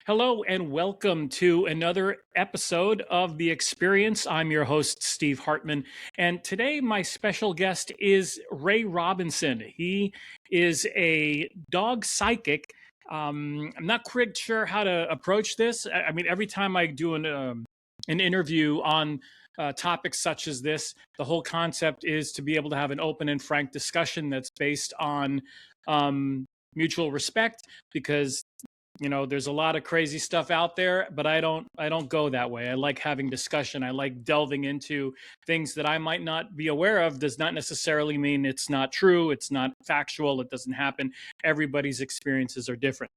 Hello and welcome to another episode of The Experience. I'm your host, Steve Hartman. And today, my special guest is Ray Robinson. He is a dog psychic. I'm not quite sure how to approach this. I mean, every time I do an interview on topics such as this, the whole concept is to be able to have an open and frank discussion that's based on mutual respect because there's a lot of crazy stuff out there, but I don't go that way. I like having discussion. I like delving into things that I might not be aware of. Does not necessarily mean it's not true, it's not factual, it doesn't happen. Everybody's experiences are different.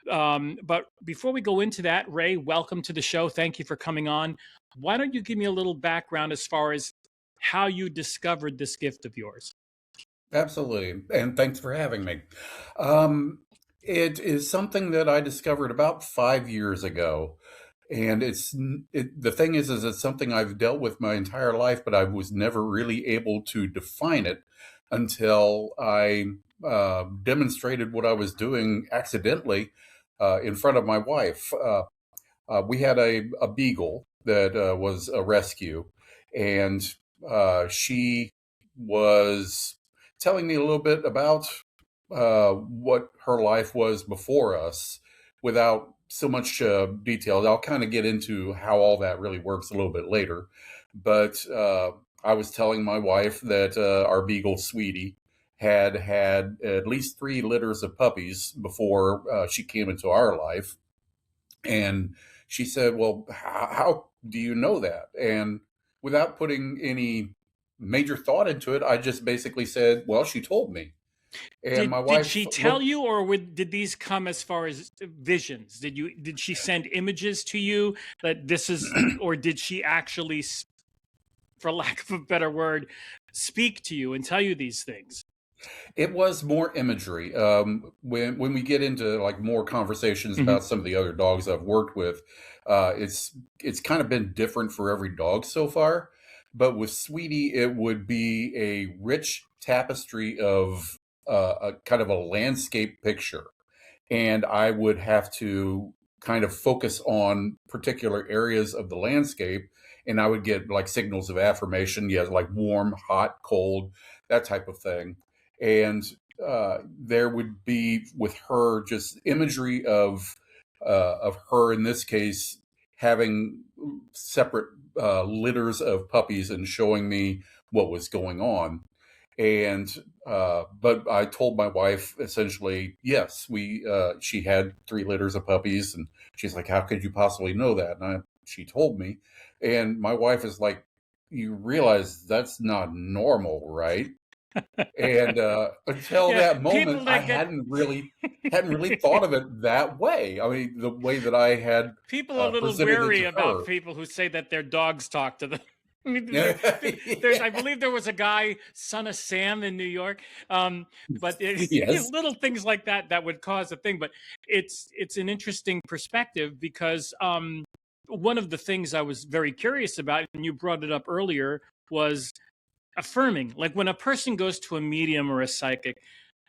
But before we go into that, Ray, welcome to the show. Thank you for coming on. Why don't you give me a little background as far as how you discovered this gift of yours? Absolutely. And thanks for having me. Um, it is something that I discovered about 5 years ago. And the thing is it's something I've dealt with my entire life, but I was never really able to define it until I demonstrated what I was doing accidentally in front of my wife. We had a beagle that was a rescue, and she was telling me a little bit about what her life was before us without so much detail. I'll kind of get into how all that really works a little bit later. But I was telling my wife that our beagle, Sweetie, had had at least 3 litters of puppies before she came into our life. And she said, "Well, how do you know that?" And without putting any major thought into it, I just basically said, "Well, she told me." And my Did she wife tell looked. you, or did these come as far as visions? Did she send images to you that this is, or did she actually, for lack of a better word, speak to you and tell you these things? It was more imagery. When we get into like more conversations Hmm. about some of the other dogs I've worked with, it's kind of been different for every dog so far. But with Sweetie, it would be a rich tapestry of a kind of a landscape picture, and I would have to kind of focus on particular areas of the landscape, and I would get like signals of affirmation, yes, like warm, hot, cold, that type of thing. And there would be with her just imagery of her in this case having separate litters of puppies and showing me what was going on. And but I told my wife essentially, yes, we she had 3 litters of puppies, and she's like, "How could you possibly know that?" And she told me, and my wife is like, "You realize that's not normal, right?" And until Yeah, that moment, people I that get hadn't really thought of it that way. I mean, the way that I had people a little presented it wary to about her. people who say that their dogs talk to them. I mean, I Yeah. believe there was a guy, Son of Sam, in New York. But Yes. little things like that that would cause a thing. But it's an interesting perspective because one of the things I was very curious about, and you brought it up earlier, was affirming. Like when a person goes to a medium or a psychic,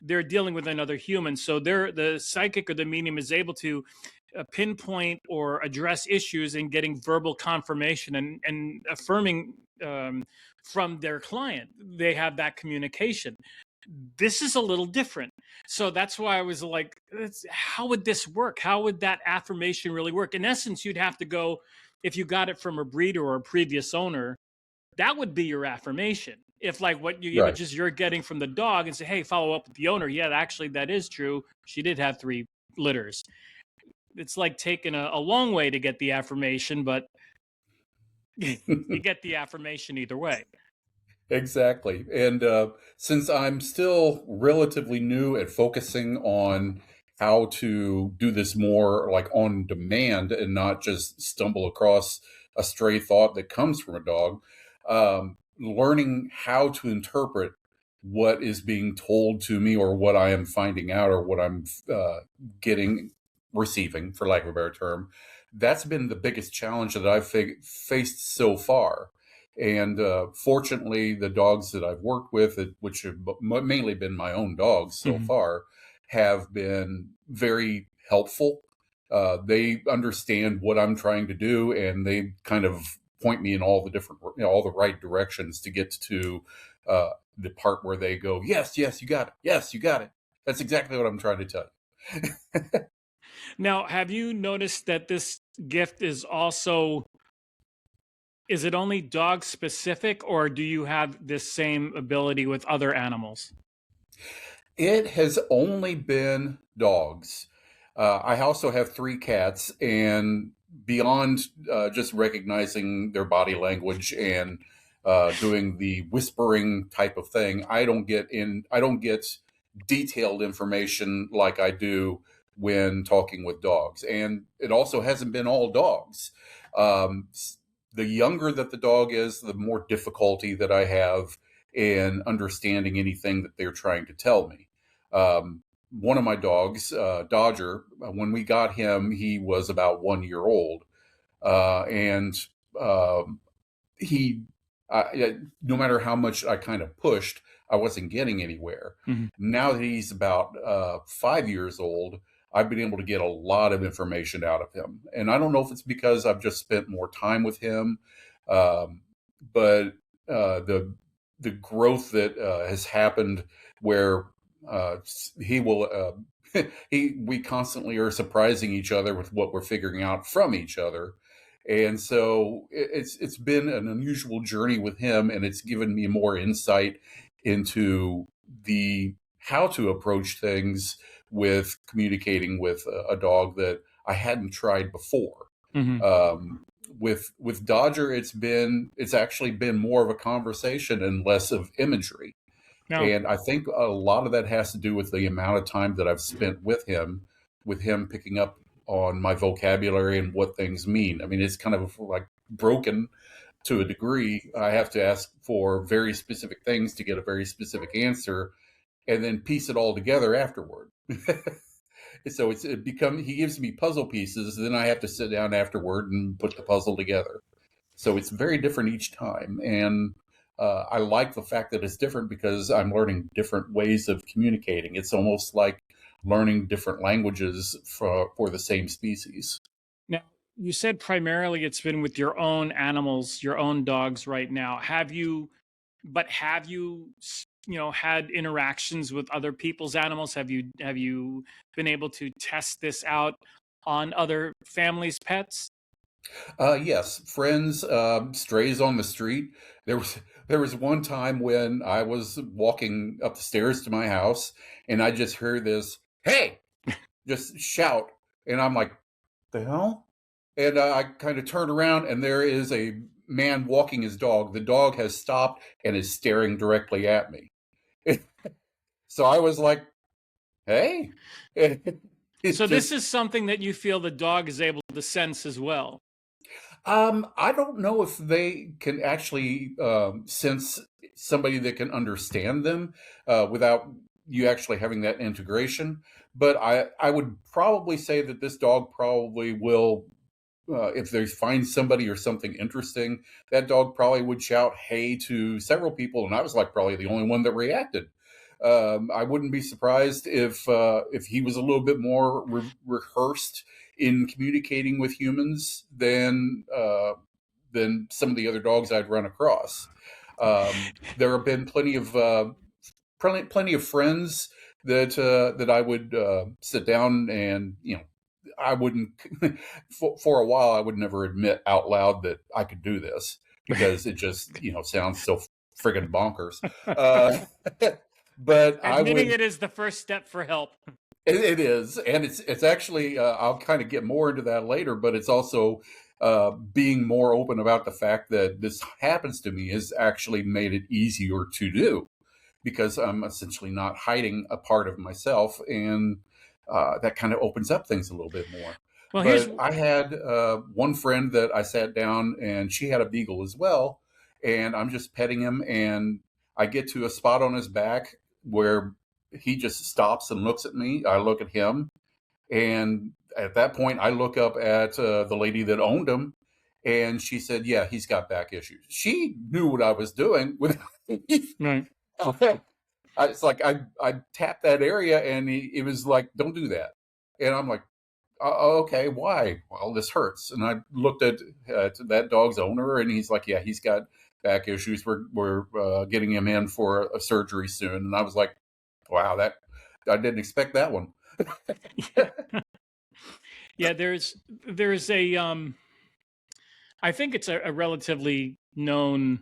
they're dealing with another human, so the psychic or the medium is able to pinpoint or address issues and getting verbal confirmation and affirming from their client. They have that communication. This is a little different. So that's why I was like, how would this work? How would that affirmation really work? In essence, you'd have to go, if you got it from a breeder or a previous owner, that would be your affirmation. If like what you Right. images you're getting from the dog and say, hey, follow up with the owner. Yeah, actually that is true. She did have 3 litters. It's like taking a long way to get the affirmation, but you get the affirmation either way. Exactly. And since I'm still relatively new at focusing on how to do this more like on demand and not just stumble across a stray thought that comes from a dog, learning how to interpret what is being told to me or what I am finding out or what I'm getting, receiving, for lack of a better term, that's been the biggest challenge that I've faced so far. And fortunately, the dogs that I've worked with, which have mainly been my own dogs so Mhm. far, have been very helpful. They understand what I'm trying to do, and they kind of point me in all the different, all the right directions to get to the part where they go, yes, yes, you got it. Yes, you got it. That's exactly what I'm trying to tell you. Now, have you noticed that this gift is also, is it only dog specific, or do you have this same ability with other animals? It has only been dogs. I also have three cats, and beyond just recognizing their body language and doing the whispering type of thing, I don't get in. I don't get detailed information like I do when talking with dogs. And it also hasn't been all dogs. The younger that the dog is, the more difficulty that I have in understanding anything that they're trying to tell me. One of my dogs, Dodger, when we got him, he was about 1 year old. And he, no matter how much I kind of pushed, I wasn't getting anywhere. Mhm. Now that he's about 5 years old, I've been able to get a lot of information out of him. And I don't know if it's because I've just spent more time with him, um, but the growth that has happened where he will we constantly are surprising each other with what we're figuring out from each other, and so it's been an unusual journey with him, and it's given me more insight into the how to approach things with communicating with a dog that I hadn't tried before. Mhm. Um, with Dodger, it's actually been more of a conversation and less of imagery. No. And I think a lot of that has to do with the amount of time that I've spent with him picking up on my vocabulary and what things mean. I mean, it's kind of like broken to a degree. I have to ask for very specific things to get a very specific answer and then piece it all together afterward. So he gives me puzzle pieces, then I have to sit down afterward and put the puzzle together. So it's very different each time. And I like the fact that it's different because I'm learning different ways of communicating. It's almost like learning different languages for the same species. Now, you said primarily it's been with your own animals, your own dogs right now. Have you, had interactions with other people's animals? Have you been able to test this out on other families' pets? Yes, friends, strays on the street. There was there was one time when I was walking up the stairs to my house, and I just heard this, "Hey!" just shout, and I'm like, "The hell?" And I kind of turned around, and there is a man walking his dog. The dog has stopped and is staring directly at me. So I was like, "Hey!" It So this just is something that you feel the dog is able to sense as well. I don't know if they can actually sense somebody that can understand them without you actually having that integration. But I would probably say that this dog probably will, if they find somebody or something interesting, that dog probably would shout "Hey" to several people, and I was like probably the only one that reacted. I wouldn't be surprised if he was a little bit more rehearsed in communicating with humans than some of the other dogs I'd run across. There have been plenty of friends that I would sit down and I wouldn't for a while I would never admit out loud that I could do this because it just sounds so friggin' bonkers. Uh, but I Admitting would it is the first step for help. it is, and it's actually I'll kind of get more into that later, but it's also being more open about the fact that this happens to me has actually made it easier to do because I'm essentially not hiding a part of myself, and that kind of opens up things a little bit more. Well, here's But I had one friend that I sat down, and she had a beagle as well, and I'm just petting him, and I get to a spot on his back where he just stops and looks at me. I look at him, and at that point, I look up at the lady that owned him, and she said, "Yeah, he's got back issues." She knew what I was doing with. right. It's like I tapped that area, and it was like, "Don't do that," and I'm like, Okay, why? Well, this hurts. And I looked at that dog's owner, and he's like, yeah, he's got back issues. We're getting him in for a surgery soon. And I was like, wow, that I didn't expect that one. Yeah, there's a I think it's a relatively known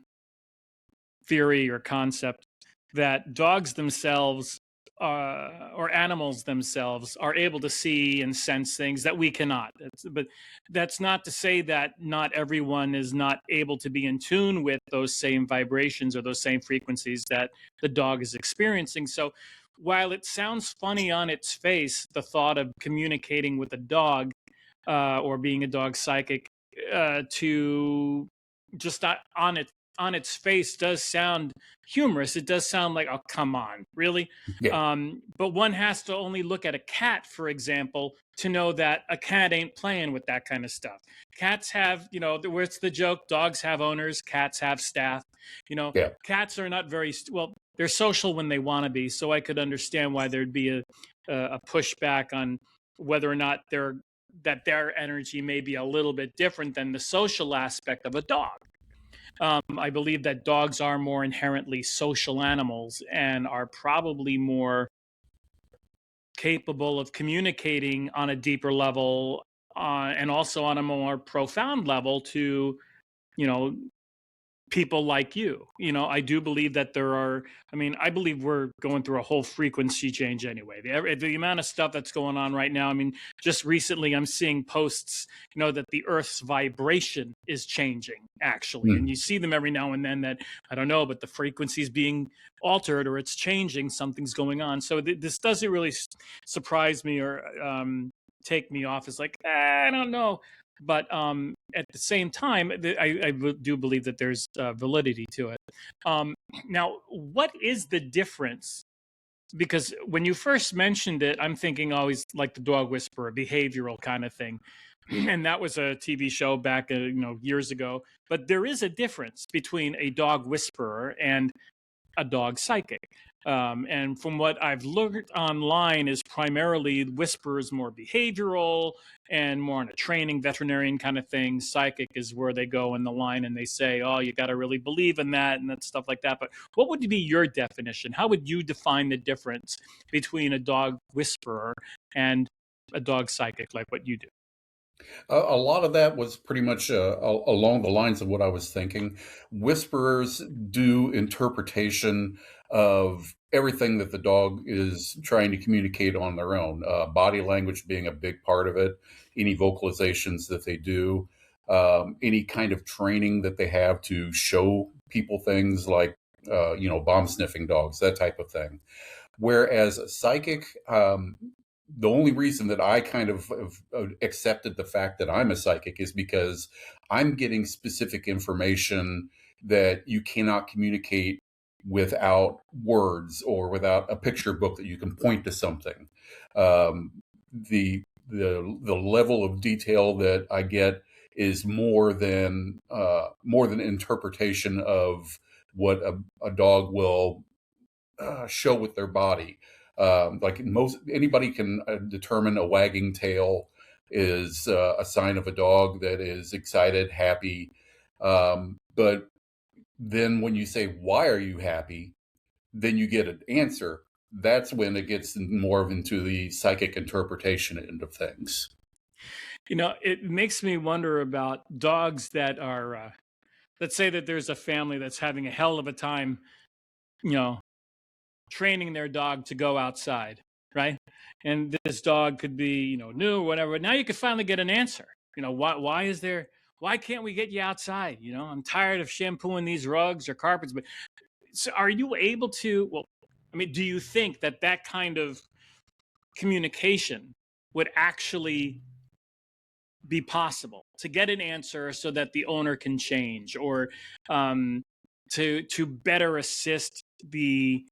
theory or concept that dogs themselves or animals themselves are able to see and sense things that we cannot. But that's not to say that not everyone is not able to be in tune with those same vibrations or those same frequencies that the dog is experiencing. So while it sounds funny on its face, the thought of communicating with a dog or being a dog psychic to just on its face does sound humorous. It does sound like, oh, come on, really? Yeah, But one has to only look at a cat, for example, to know that a cat ain't playing with that kind of stuff. Cats have, where's the joke? Dogs have owners, cats have staff. yeah. Cats are not very, well, they're social when they want to be. So I could understand why there'd be a pushback on whether or not their energy may be a little bit different than the social aspect of a dog. I believe that dogs are more inherently social animals and are probably more capable of communicating on a deeper level and also on a more profound level to, you know, people like you. I do believe that I believe we're going through a whole frequency change anyway. The amount of stuff that's going on right now, just recently I'm seeing posts, that the Earth's vibration is changing actually. And Mm. you see them every now and then that, I don't know, but the frequency is being altered or it's changing, something's going on. So this doesn't really surprise me or take me off as like, I don't know. But at the same time, I do believe that there's validity to it. Um, Now, what is the difference? Because when you first mentioned it, I'm thinking always like the dog whisperer, behavioral kind of thing. And that was a TV show back, years ago. But there is a difference between a dog whisperer and a dog psychic. And from what I've looked online, is primarily whisper is more behavioral and more on a training veterinarian kind of thing. Psychic is where they go in the line and they say, "Oh, you got to really believe in that," and that stuff like that. But what would be your definition? How would you define the difference between a dog whisperer and a dog psychic, like what you do? A lot of that was pretty much along the lines of what I was thinking. Whisperers do interpretation of everything that the dog is trying to communicate on their own, body language being a big part of it, any vocalizations that they do, any kind of training that they have to show people things like, bomb sniffing dogs, that type of thing. Whereas a psychic, the only reason that I kind of have accepted the fact that I'm a psychic is because I'm getting specific information that you cannot communicate without words or without a picture book that you can point to something. Um, the level of detail that I get is more than interpretation of what a dog will show with their body. Like most anybody can determine a wagging tail is a sign of a dog that is excited, happy. But then when you say, "Why are you happy?" then you get an answer. That's when it gets more into the psychic interpretation end of things. It makes me wonder about dogs that are, let's say that there's a family that's having a hell of a time, you know, training their dog to go outside, right? And this dog could be, new or whatever. Now you could finally get an answer. Why can't we get you outside? I'm tired of shampooing these rugs or carpets. But so are you able to, well, do you think that that kind of communication would actually be possible to get an answer so that the owner can change or um, to better assist the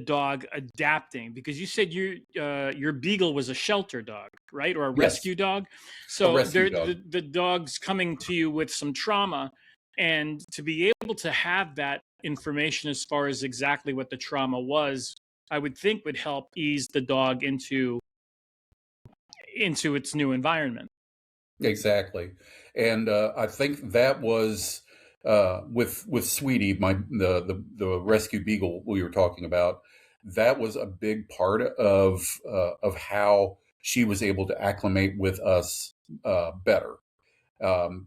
dog adapting, because you said your beagle was a shelter dog, right, or a Yes, rescue dog? a So rescue there dog. the dog's coming to you with some trauma, and to be able to have that information as far as exactly what the trauma was, I would think would help ease the dog into into its new environment. Exactly. And I think that was with Sweetie, the rescue beagle we were talking about. That was a big part of how she was able to acclimate with us better.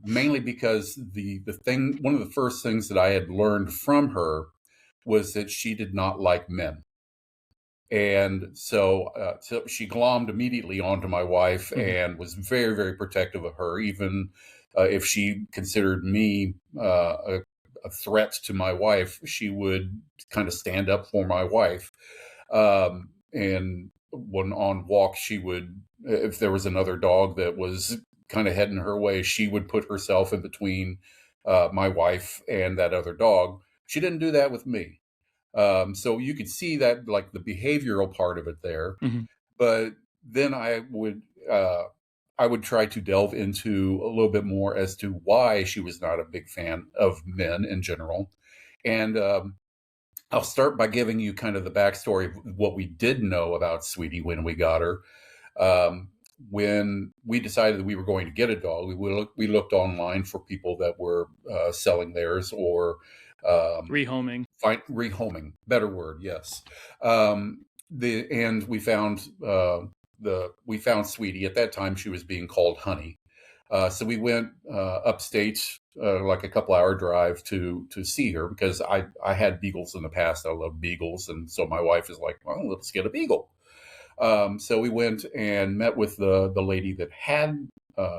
Mainly because one of the first things that I had learned from her was that she did not like men. And so she glommed immediately onto my wife and was very, very protective of her, even if she considered me a threat to my wife. She would kind of stand up for my wife. And when on walks, she would, if there was another dog that was kind of heading her way, she would put herself in between my wife and that other dog. She didn't do that with me. So you could see that, like, the behavioral part of it there. Mm-hmm. But then I would try to delve into a little bit more as to why she was not a big fan of men in general. And I'll start by giving you kind of the backstory of what we did know about Sweetie when we got her. When we decided that we were going to get a dog, we looked online for people that were selling theirs, or Rehoming. rehoming, better word, yes. And we found we found Sweetie. At that time, she was being called Honey. So we went upstate, like a couple-hour drive to see her, because I had beagles in the past. I love beagles, and so my wife is like, well, let's get a beagle. So we went and met with the lady that had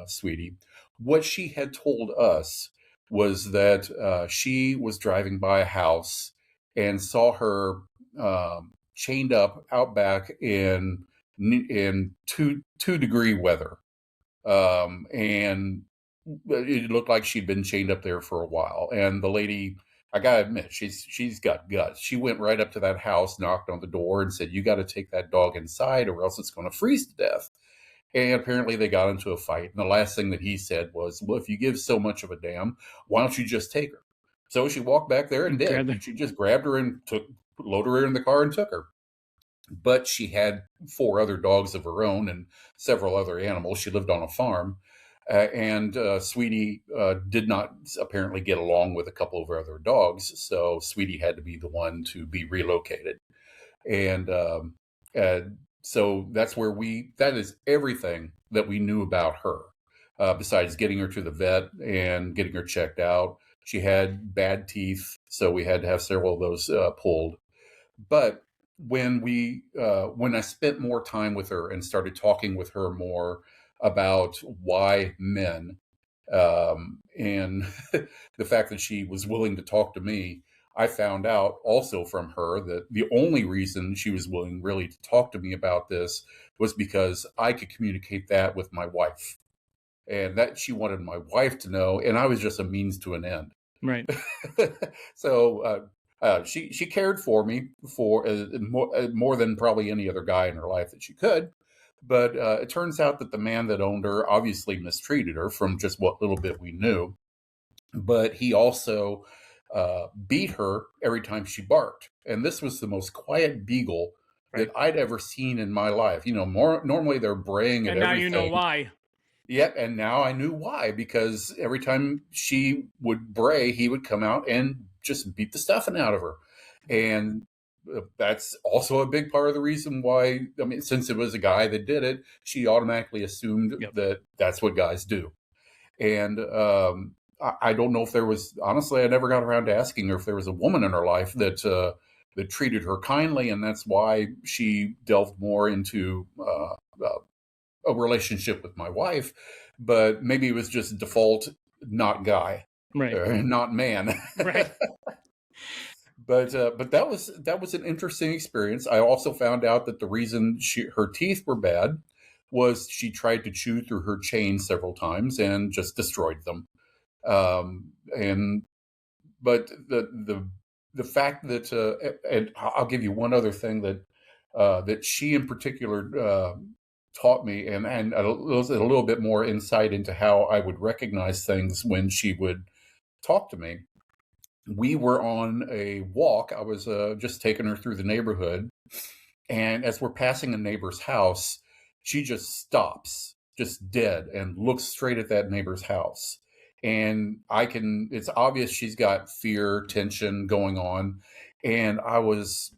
Sweetie. What she had told us was that she was driving by a house and saw her chained up out back in 2 degree weather, and it looked like she'd been chained up there for a while. And the lady, I gotta admit, she's got guts. She went right up to that house, knocked on the door, and said, "You got to take that dog inside, or else it's going to freeze to death." And apparently they got into a fight. And the last thing that he said was, "Well, if you give so much of a damn, why don't you just take her?" So she walked back there and did. She just grabbed her and loaded her in the car and took her. But she had 4 other dogs of her own and several other animals. She lived on a farm. And Sweetie did not apparently get along with a couple of her other dogs. So Sweetie had to be the one to be relocated. And so that is everything that we knew about her, besides getting her to the vet and getting her checked out. She had bad teeth, so we had to have several of those pulled. But when I spent more time with her and started talking with her more about why men, and the fact that she was willing to talk to me, I found out also from her that the only reason she was willing really to talk to me about this was because I could communicate that with my wife, and that she wanted my wife to know, and I was just a means to an end. Right. So she cared for me for more than probably any other guy in her life that she could. But it turns out that the man that owned her obviously mistreated her, from just what little bit we knew. But he also beat her every time she barked. And this was the most quiet beagle that I'd ever seen in my life. Normally they're braying at And now everything. you know why. Yep, and now I knew why, because every time she would bray, he would come out and just beat the stuffing out of her. And that's also a big part of the reason why, I mean, since it was a guy that did it, she automatically assumed that that's what guys do. And I don't know if there was, honestly, I never got around to asking her if there was a woman in her life that treated her kindly, and that's why she delved more into a relationship with my wife. But maybe it was just default, not guy, not man. Right. But that was an interesting experience. I also found out that the reason her teeth were bad was she tried to chew through her chain several times and just destroyed them. But the fact that and I'll give you one other thing that she in particular taught me, and a little bit more insight into how I would recognize things when she would talk to me. We were on a walk. I was just taking her through the neighborhood, and as we're passing a neighbor's house, she just stops, just dead, and looks straight at that neighbor's house. And it's obvious she's got fear, tension going on. And I was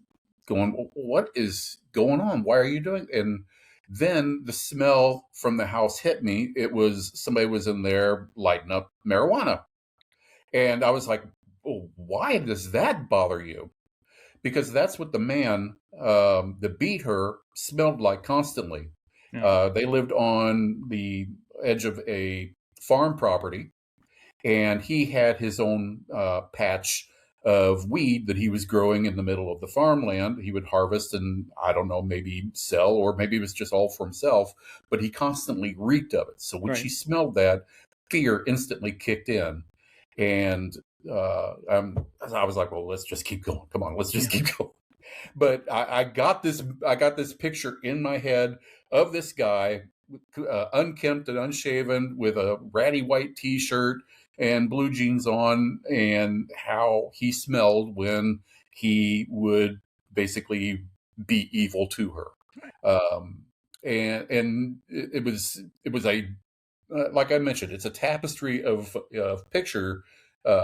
going, what is going on? Why are you doing? And then the smell from the house hit me. It was somebody was in there lighting up marijuana. And I was like, oh, why does that bother you? Because that's what the man that beat her smelled like constantly. Yeah. They lived on the edge of a farm property, and he had his own patch of weed that he was growing in the middle of the farmland. He would harvest and, I don't know, maybe sell, or maybe it was just all for himself, but he constantly reeked of it. So when she smelled that, fear instantly kicked in. And I was like, well, let's just keep going. Come on, let's just keep going. But I got this picture in my head of this guy, unkempt and unshaven, with a ratty white T-shirt and blue jeans on, and how he smelled when he would basically be evil to her. And it was a like I mentioned, it's a tapestry of picture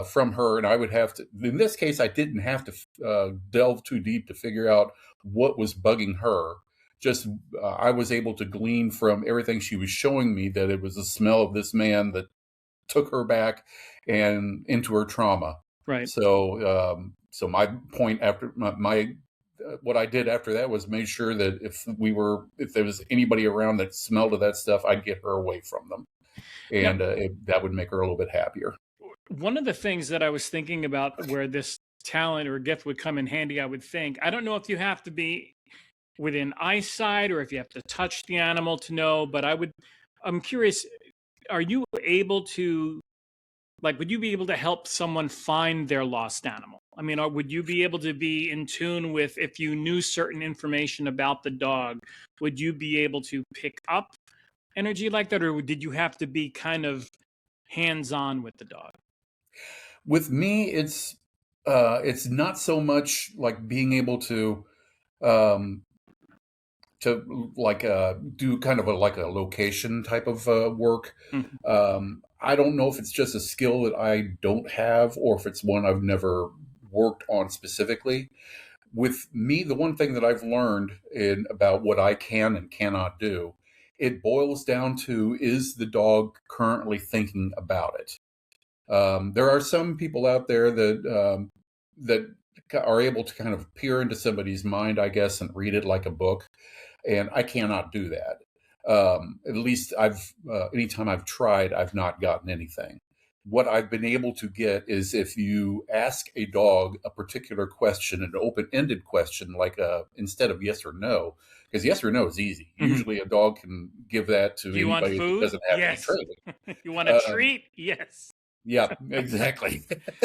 from her, and I would have to. In this case, I didn't have to delve too deep to figure out what was bugging her. Just I was able to glean from everything she was showing me that it was the smell of this man that took her back and into her trauma. Right. So my point after my what I did after that was made sure that if there was anybody around that smelled of that stuff, I'd get her away from them, and that would make her a little bit happier. One of the things that I was thinking about where this talent or gift would come in handy, I would think, I don't know if you have to be within eyesight or if you have to touch the animal to know, but I'm curious, are you able to, like, would you be able to help someone find their lost animal? I mean, or would you be able to be in tune with, if you knew certain information about the dog, would you be able to pick up energy like that, or did you have to be kind of hands-on with the dog? With me, it's not so much like being able um, do kind of like a location type of work. I don't know if it's just a skill that I don't have, or if it's one I've never worked on specifically. With me, the one thing that I've learned about what I can and cannot do, it boils down to, is the dog currently thinking about it? There are some people out there that are able to kind of peer into somebody's mind, I guess, and read it like a book, and I cannot do that. At least anytime I've tried, I've not gotten anything. What I've been able to get is, if you ask a dog a particular question, an open-ended question, like instead of yes or no, because yes or no is easy. Usually a dog can give that to Do you want anybody that food? doesn't have any Yes. training. You want a treat? Yes. Yeah, exactly.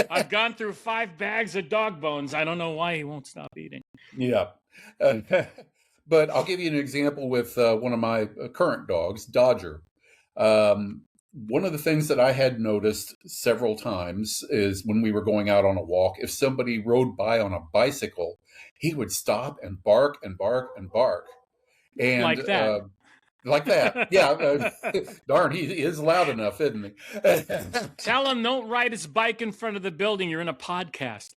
I've gone through 5 bags of dog bones. I don't know why he won't stop eating. Yeah. But I'll give you an example with one of my current dogs, Dodger. One of the things that I had noticed several times is, when we were going out on a walk, if somebody rode by on a bicycle, he would stop and bark and bark and bark. And like that. Like that. Yeah. Darn, he is loud enough, isn't he? Tell him don't ride his bike in front of the building. You're in a podcast.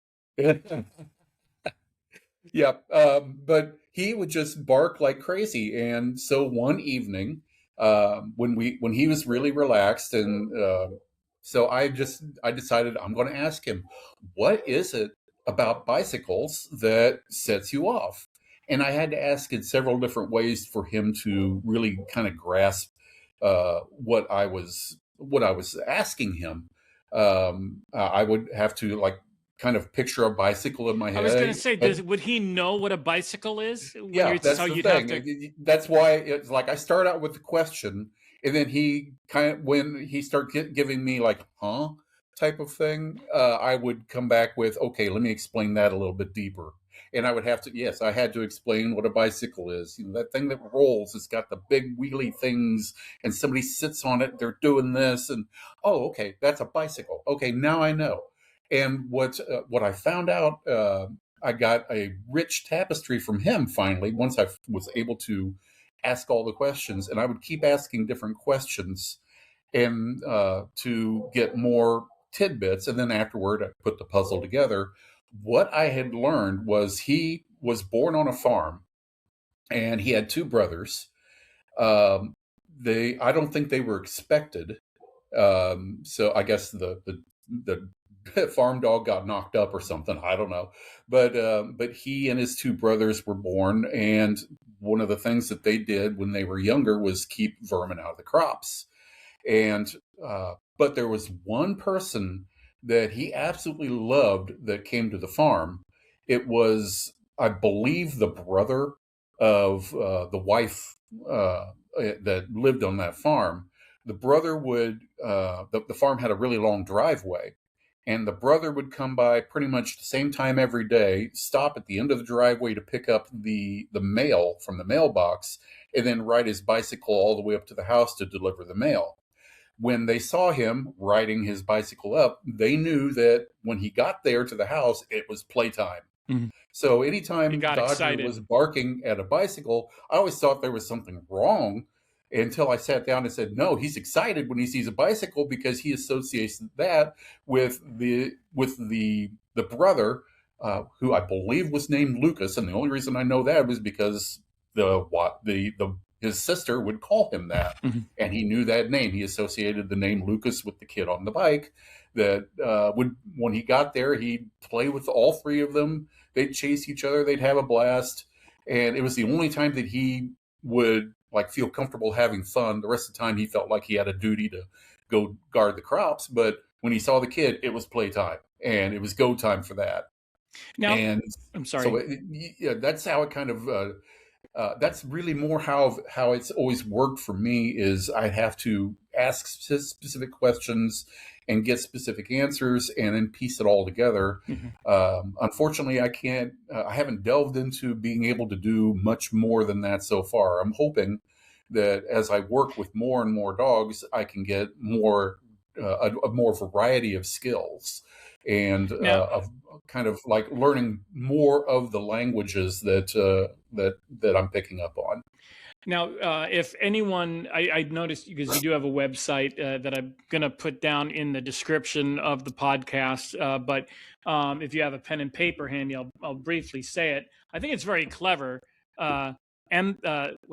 Yeah. But he would just bark like crazy. And so one evening, when he was really relaxed, and so I decided I'm going to ask him, what is it about bicycles that sets you off? And I had to ask in several different ways for him to really kind of grasp what I was asking him. I would have to, like, kind of picture a bicycle in my head. I was going to say, would he know what a bicycle is? Yeah, that's the thing. That's why it's like I start out with the question, and then he kind of, when he starts giving me like, huh, type of thing, I would come back with, okay, let me explain that a little bit deeper. And I would have to, yes, I had to explain what a bicycle is. You know, that thing that rolls, it's got the big wheelie things, and somebody sits on it, they're doing this, and oh, okay, that's a bicycle. Okay, now I know. And what I found out, I got a rich tapestry from him finally, once I was able to ask all the questions, and I would keep asking different questions and to get more tidbits. And then afterward, I put the puzzle together. What I had learned was he was born on a farm, and he had two brothers. Um, I don't think they were expected. So I guess the farm dog got knocked up or something. I don't know, but he and his two brothers were born, and one of the things that they did when they were younger was keep vermin out of the crops. And but there was one person that he absolutely loved that came to the farm. It was, I believe, the brother of the wife that lived on that farm. The brother would the farm had a really long driveway, and the brother would come by pretty much the same time every day, stop at the end of the driveway to pick up the mail from the mailbox, and then ride his bicycle all the way up to the house to deliver the mail. When they saw him riding his bicycle up, they knew that when he got there to the house, it was playtime. Mm-hmm. So He anytime got Dodger excited. was barking at a bicycle, I always thought there was something wrong until I sat down and said, no, he's excited when he sees a bicycle because he associates that with the brother, who I believe was named Lucas. And the only reason I know that was because his sister would call him that. Mm-hmm. And he knew that name. He associated the name Lucas with the kid on the bike. That when he got there, he'd play with all three of them. They'd chase each other. They'd have a blast. And it was the only time that he would like feel comfortable having fun. The rest of the time, he felt like he had a duty to go guard the crops. But when he saw the kid, it was playtime, and it was go time for that. Now, And I'm sorry. so that's how it kind of that's really more how it's always worked for me. Is I have to ask specific questions and get specific answers, and then piece it all together. Mm-hmm. Unfortunately, I can't. I haven't delved into being able to do much more than that so far. I'm hoping that as I work with more and more dogs, I can get more a more variety of skills, and Now, of kind of like learning more of the languages that I'm picking up on. Now, if anyone, I noticed because you do have a website that I'm going to put down in the description of the podcast. But if you have a pen and paper handy, I'll briefly say it. I think it's very clever. What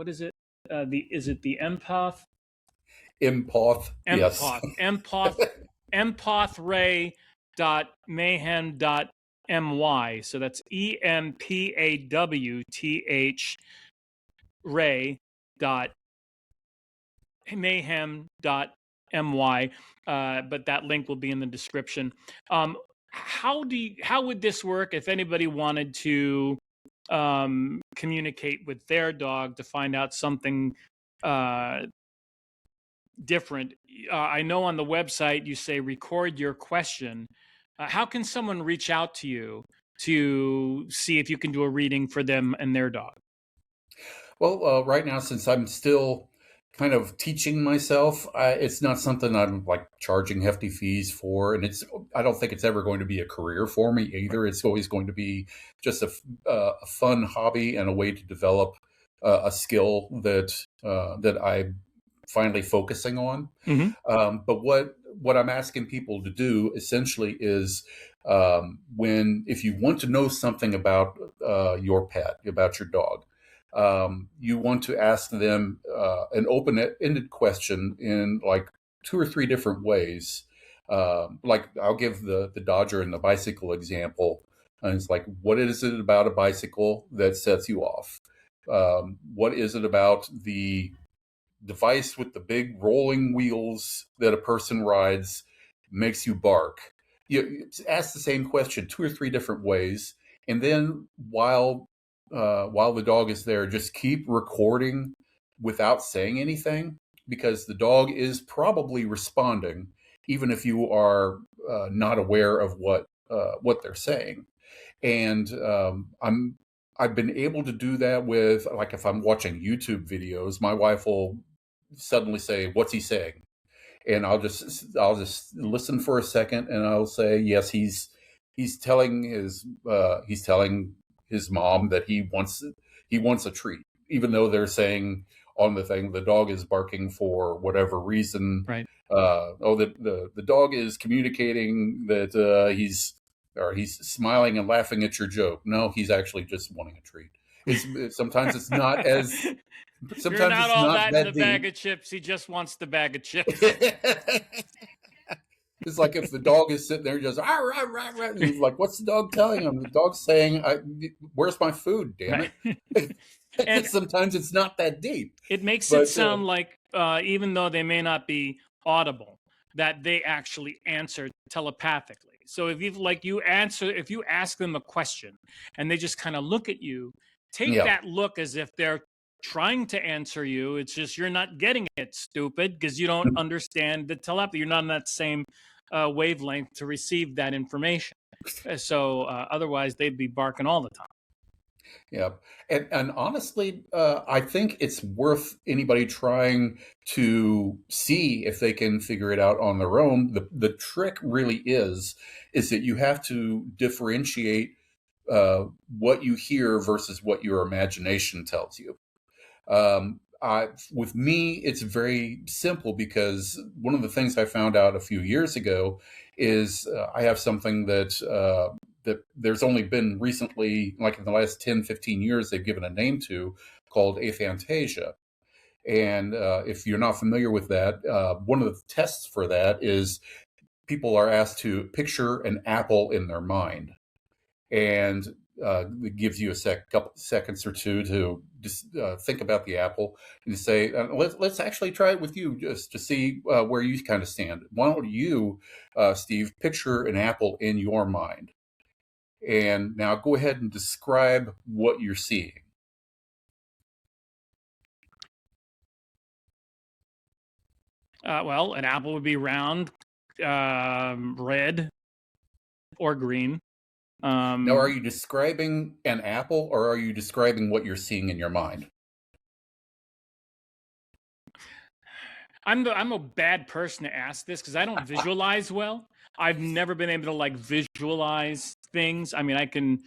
is it? Is it the Empawth? Empawth, yes. Empawthray.mayhem.my. So that's EMPAWTH ray.mayhem.my. But that link will be in the description. How would this work if anybody wanted to communicate with their dog to find out something different? I know on the website you say record your question. How can someone reach out to you to see if you can do a reading for them and their dog? Well, right now, since I'm still kind of teaching myself, it's not something I'm like charging hefty fees for, and I don't think it's ever going to be a career for me either. It's always going to be just a fun hobby and a way to develop a skill that I'm finally focusing on. Mm-hmm. But what I'm asking people to do essentially is if you want to know something about your pet, about your dog, you want to ask them an open-ended question in like two or three different ways. Like I'll give the Dodger and the bicycle example. And it's like, what is it about a bicycle that sets you off? What is it about the device with the big rolling wheels that a person rides makes you bark? You ask the same question two or three different ways, and then while the dog is there, just keep recording without saying anything, because the dog is probably responding, even if you are not aware of what they're saying. And I've been able to do that with, like, if I'm watching YouTube videos, my wife will suddenly say, "What's he saying?" And I'll just listen for a second, and I'll say, "Yes, he's telling his mom that he wants a treat," even though they're saying, on the thing. The dog is barking for whatever reason. Right. The dog is communicating that he's smiling and laughing at your joke. No, he's actually just wanting a treat. Sometimes it's not as You're sometimes not it's all not that in the that bag deep. of chips. He just wants the bag of chips. It's like if the dog is sitting there just rah, rah, rah, rah, and he's like, "What's the dog telling him?" The dog's saying, "Where's my food? Damn Right. it!" And Sometimes it's not that deep, it makes it but sound like, even though they may not be audible, that they actually answer telepathically. So if you ask them a question and they just kind of look at you, take yeah, that look as if they're trying to answer you. It's just you're not getting it, stupid, because you don't understand the telepathy. You're not on that same wavelength to receive that information. So otherwise, they'd be barking all the time. yeah, and honestly, I think it's worth anybody trying to see if they can figure it out on their own. The trick really is that you have to differentiate what you hear versus what your imagination tells you. With me, it's very simple because one of the things I found out a few years ago is I have something that there's only been recently, like in the last 10, 15 years, they've given a name to, called aphantasia. And if you're not familiar with that, one of the tests for that is people are asked to picture an apple in their mind, and it gives you a couple seconds or two to just think about the apple and to say, let's actually try it with you just to see where you kind of stand. Why don't you, Steve, picture an apple in your mind, and now go ahead and describe what you're seeing. Well, an apple would be round, red, or green. Now, are you describing an apple, or are you describing what you're seeing in your mind? I'm a bad person to ask this because I don't visualize well. I've never been able to like visualize things. I mean, I can,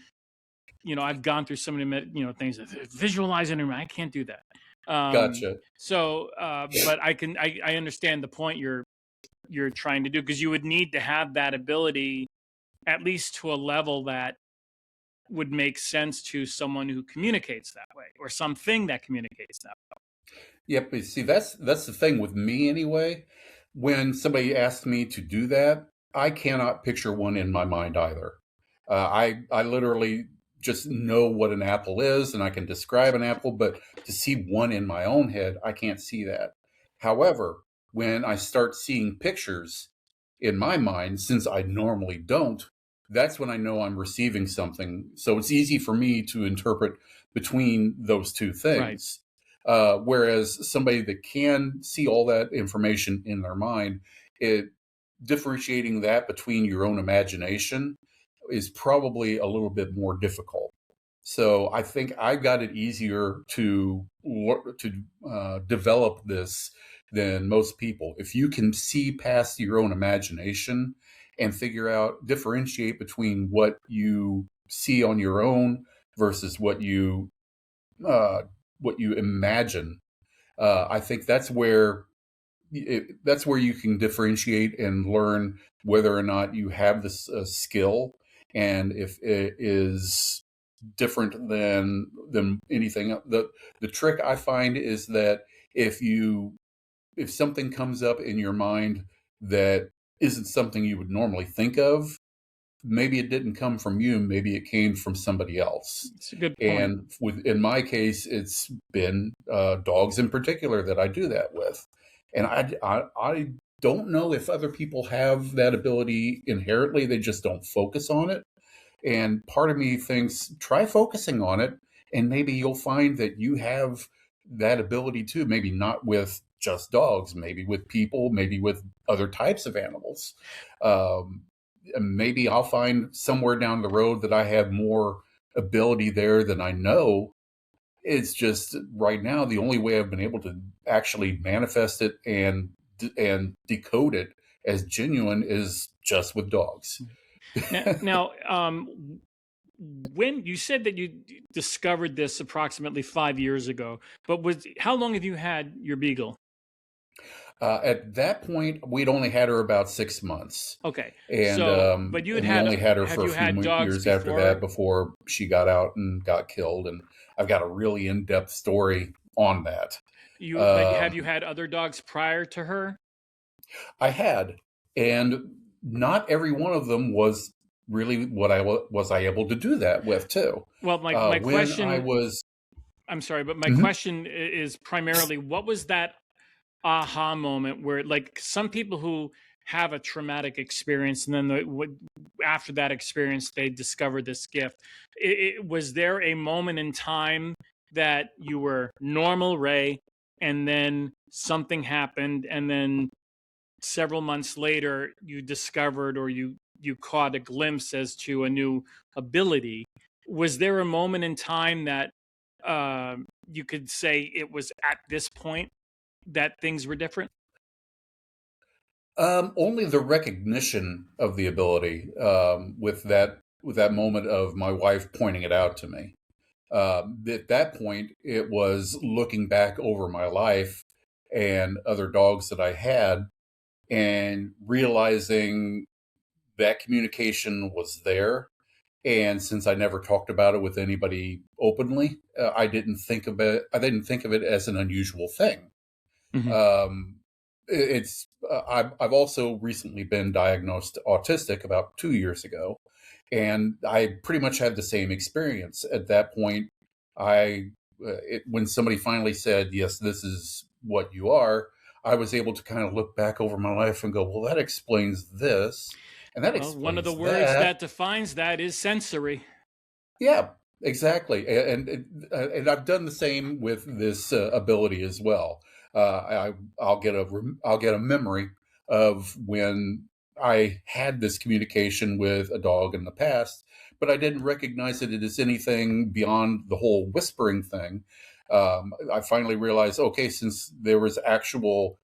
I've gone through so many, things. Visualizing, I can't do that. Gotcha. But I understand the point you're trying to do, because you would need to have that ability at least to a level that would make sense to someone who communicates that way, or something that communicates that way. Yep. But see, that's the thing with me anyway. When somebody asks me to do that, I cannot picture one in my mind either. I literally just know what an apple is, and I can describe an apple, but to see one in my own head, I can't see that. However, when I start seeing pictures in my mind, since I normally don't, that's when I know I'm receiving something. So it's easy for me to interpret between those two Right. things. Whereas somebody that can see all that information in their mind, it differentiating that between your own imagination is probably a little bit more difficult. So I think I got it easier to develop this than most people. If you can see past your own imagination and figure out, differentiate between what you see on your own versus uh, what you imagine, I think that's where you can differentiate and learn whether or not you have this skill, and if it is different than anything. The trick I find is that if something comes up in your mind that isn't something you would normally think of, maybe it didn't come from you, maybe it came from somebody else. It's a good point. And in my case, it's been dogs in particular that I do that with. And I don't know if other people have that ability inherently, they just don't focus on it. And part of me thinks, try focusing on it, and maybe you'll find that you have that ability too. Maybe not with just dogs, maybe with people, maybe with other types of animals. Um, Maybe I'll find somewhere down the road that I have more ability there than I know. It's just right now the only way I've been able to actually manifest it and decode it as genuine is just with dogs. Now, when you said that you discovered this approximately 5 years ago, but how long have you had your beagle? At that point, we'd only had her about 6 months, Okay, and so but you had and we had only had her have for a you few had dogs years after that before? before she got out and got killed. And I've got a really in-depth story on that. But have Um, you had other dogs prior to her? I had, and not every one of them was really what was I able to do that with too. Well, my When I question, was, I'm sorry, but my Mhm. question is primarily what was that aha moment where, like, some people who have a traumatic experience and then after that experience they discover this gift, was there a moment in time that you were normal Ray and then something happened and then several months later you discovered or you caught a glimpse as to a new ability? Was there a moment in time that you could say it was at this point that things were different? Only the recognition of the ability, with that moment of my wife pointing it out to me. At that point, it was looking back over my life and other dogs that I had, and realizing that communication was there. And since I never talked about it with anybody openly, I didn't think of it as an unusual thing. Hmm. Um, I've also recently been diagnosed autistic about 2 years ago, and I pretty much had the same experience. At that point, when somebody finally said, "Yes, this is what you are," I was able to kind of look back over my life and go, "Well, that explains this, and that Well, one of the explains words that." that defines that is sensory. Yeah, exactly. And I've done the same with this ability as well. I'll get a memory of when I had this communication with a dog in the past, but I didn't recognize it as anything beyond the whole whispering thing. I finally realized, okay, since there was actual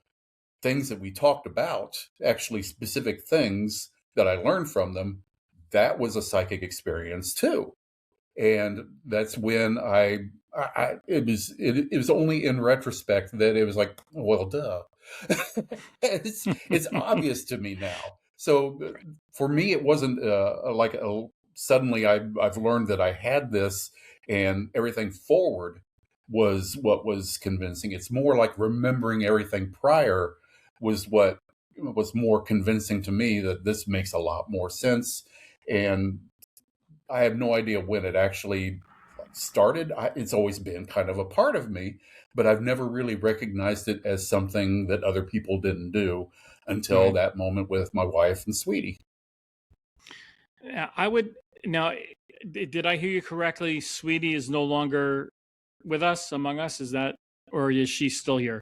things that we talked about, actually specific things that I learned from them, that was a psychic experience too. And that's when it was only in retrospect that it was like, well, duh. It's obvious to me now. So Right. for me, it wasn't like suddenly I've learned that I had this, and everything forward was what was convincing. It's more like remembering everything prior was what was more convincing to me that this makes a lot more sense. And I have no idea when it actually started. It's always been kind of a part of me, but I've never really recognized it as something that other people didn't do until Mhm. that moment with my wife and Sweetie. Yeah, I would now. Did I hear you correctly? Sweetie is no longer with us, among us. Is that, or is she still here?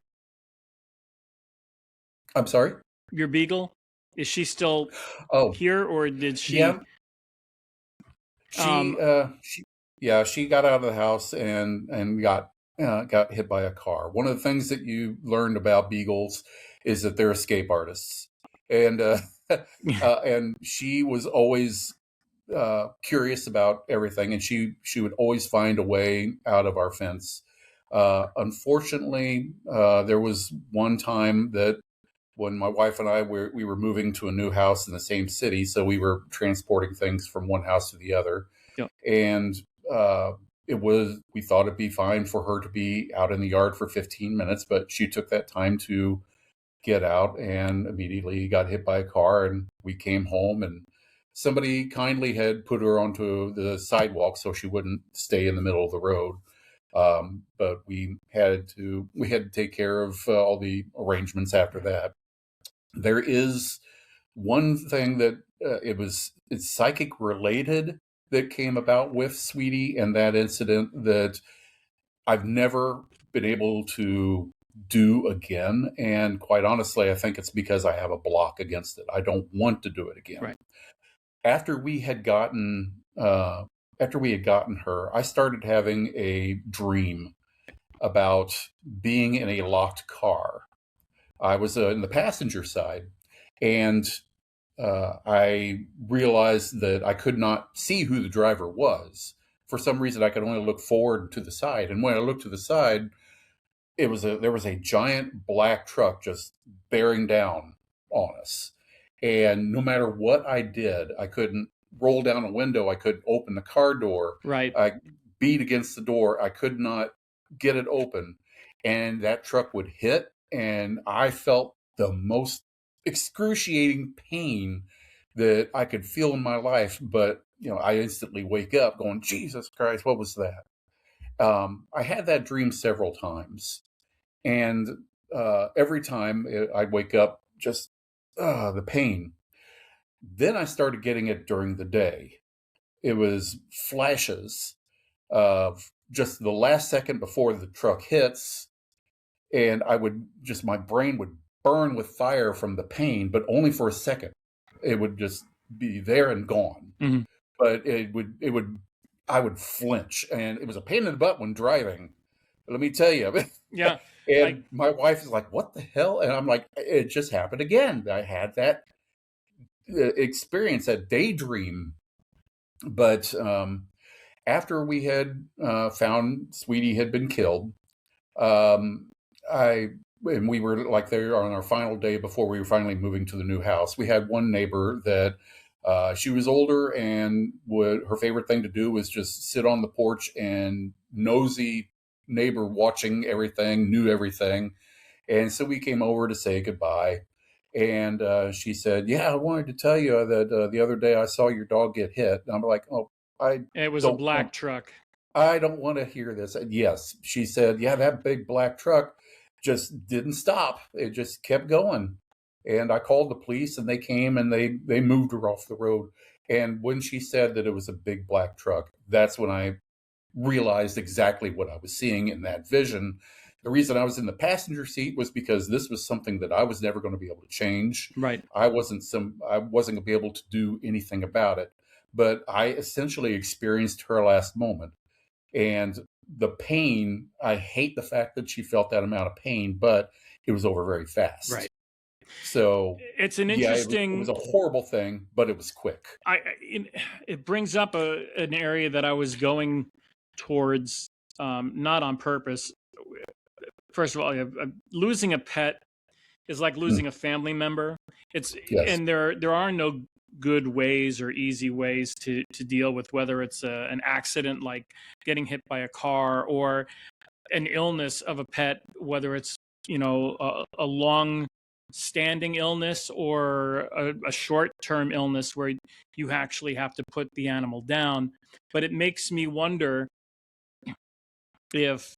I'm sorry. Your beagle, is she still Oh, here, or did she? yeah. Um, She yeah, she got out of the house and got hit by a car. One of the things that you learned about beagles is that they're escape artists, and and she was always curious about everything, and she would always find a way out of our fence. Unfortunately, there was one time that when my wife and we were moving to a new house in the same city, so we were transporting things from one house to the other, yeah, and uh, we thought it'd be fine for her to be out in the yard for 15 minutes, but she took that time to get out and immediately got hit by a car. And we came home, and somebody kindly had put her onto the sidewalk so she wouldn't stay in the middle of the road. But we had to take care of all the arrangements after that. There is one thing that it's psychic related that came about with Sweetie and that incident that I've never been able to do again. And quite honestly, I think it's because I have a block against it. I don't want to do it again. right. After we had gotten her, I started having a dream about being in a locked car. I was in the passenger side, and I realized that I could not see who the driver was. For some reason, I could only look forward to the side. And when I looked to the side, there was a giant black truck just bearing down on us. And no matter what I did, I couldn't roll down a window. I couldn't open the car door. Right. I beat against the door. I could not get it open. And that truck would hit. And I felt the most excruciating pain that I could feel in my life. But, I instantly wake up going, Jesus Christ, what was that? I had that dream several times. And every time I'd wake up, just the pain. Then I started getting it during the day. It was flashes of just the last second before the truck hits. And my brain would burn with fire from the pain, but only for a second. It would just be there and gone. Mm-hmm. But I would flinch. And it was a pain in the butt when driving. Let me tell you. Yeah. And my wife is like, what the hell? And I'm like, it just happened again. I had that experience, that daydream. But after we had found Sweetie had been killed, and we were like there on our final day before we were finally moving to the new house. We had one neighbor that she was older, and her favorite thing to do was just sit on the porch and nosy neighbor watching everything, knew everything. And so we came over to say goodbye. And she said, yeah, I wanted to tell you that the other day I saw your dog get hit. And I'm like, oh, it was a black truck. I don't want to hear this. And yes, she said, yeah, that big black truck just didn't stop. It just kept going. And I called the police, and they came, and they moved her off the road. And when she said that it was a big black truck, that's when I realized exactly what I was seeing in that vision. The reason I was in the passenger seat was because this was something that I was never going to be able to change. Right. I wasn't going to be able to do anything about it. But I essentially experienced her last moment. And the pain, I hate the fact that she felt that amount of pain, but it was over very fast. Right. So it's an interesting. It was a horrible thing, but it was quick. It brings up an area that I was going towards, not on purpose. First of all, losing a pet is like losing a family member. And there are no good ways or easy ways to deal with, whether it's an accident like getting hit by a car, or an illness of a pet, whether it's a long standing illness or a short-term illness where you actually have to put the animal down. But it makes me wonder if,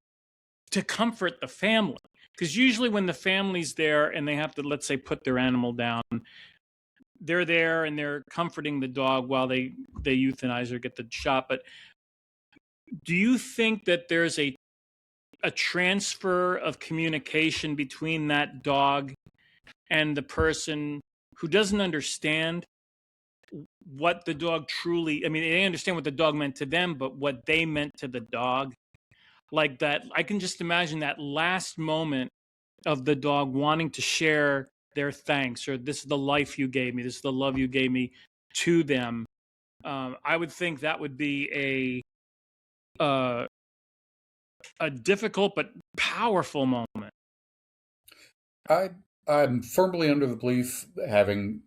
to comfort the family, because usually when the family's there and they have to, let's say, put their animal down, they're there and they're comforting the dog while they euthanize or get the shot. But do you think that there's a transfer of communication between that dog and the person who doesn't understand what the dog truly, I mean, they understand what the dog meant to them, but what they meant to the dog? Like that, I can just imagine that last moment of the dog wanting to share their thanks, or this is the life you gave me, this is the love you gave me, to them. I would think that would be a difficult but powerful moment. I'm firmly under the belief, having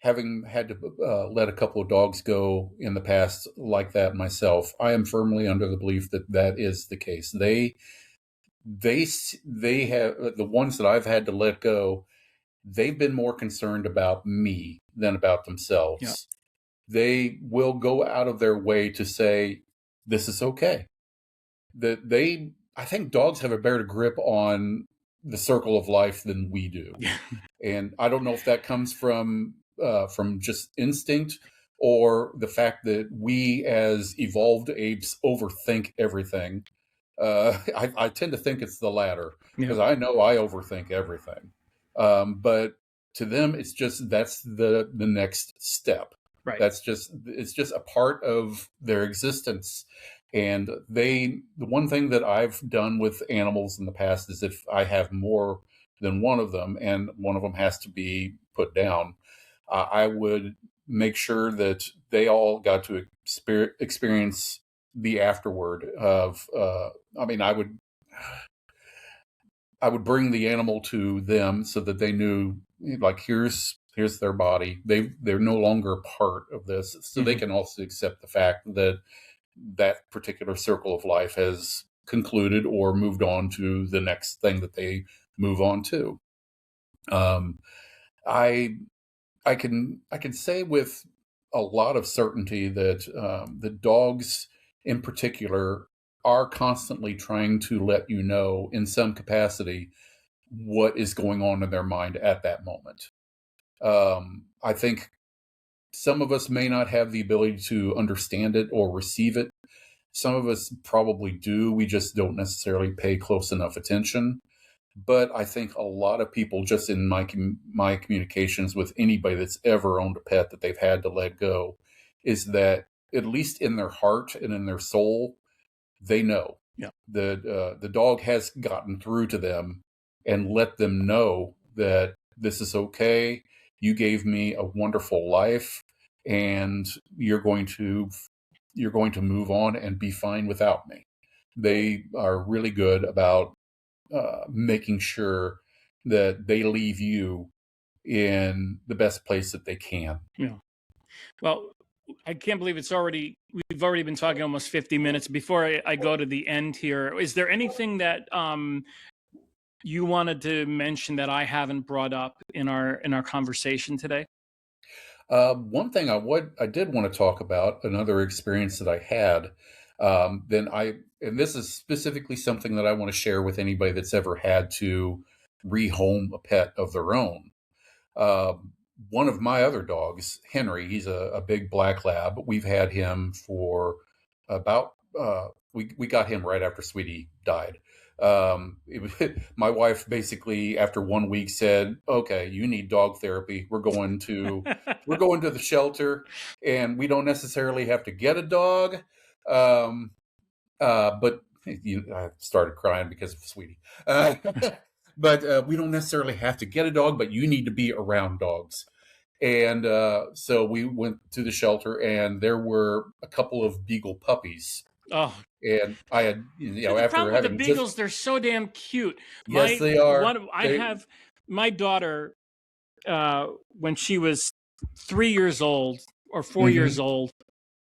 had to let a couple of dogs go in the past like that myself, I am firmly under the belief that is the case. They have, the ones that I've had to let go, they've been more concerned about me than about themselves. Yeah. They will go out of their way to say, this is okay. I think dogs have a better grip on the circle of life than we do. And I don't know if that comes from just instinct, or the fact that we as evolved apes overthink everything. I tend to think it's the latter, because I know I overthink everything. But to them, it's just, that's the next step. Right. It's just a part of their existence. And the one thing that I've done with animals in the past is, if I have more than one of them, and one of them has to be put down, I would make sure that they all got to experience the afterward of. I mean, I would bring the animal to them so that they knew, like, here's their body. They're no longer a part of this, so they Mm-hmm. can also accept the fact that that particular circle of life has concluded or moved on to the next thing that they move on to. Um, I I can say with a lot of certainty that the dogs in particular are constantly trying to let you know in some capacity what is going on in their mind at that moment. I think some of us may not have the ability to understand it or receive it. Some of us probably do. We just don't necessarily pay close enough attention. But I think a lot of people, just in my communications with anybody that's ever owned a pet that they've had to let go, is that at least in their heart and in their soul, they know Yeah. that the dog has gotten through to them and let them know that this is okay. You gave me a wonderful life, and you're going to move on and be fine without me. They are really good about making sure that they leave you in the best place that they can. Yeah. Well, I can't believe we've already been talking almost 50 minutes. Before I go to the end here, is there anything that you wanted to mention that I haven't brought up in our conversation today? One thing I did want to talk about, another experience that I had. And this is specifically something that I want to share with anybody that's ever had to rehome a pet of their own. Um, One of my other dogs, Henry, he's a big black lab. We've had him for about, we got him right after Sweetie died. My wife basically, after 1 week, said, "Okay, you need dog therapy. We're going to the shelter, and we don't necessarily have to get a dog." Um, but I started crying because of Sweetie. Uh, but we don't necessarily have to get a dog, but you need to be around dogs. And so we went to the shelter, and there were a couple of beagle puppies. Oh, And I had, the after problem with the having just, beagles, they're so damn cute. yes, they are. I have my daughter when she was 3 years old or 4 years Mhm. old.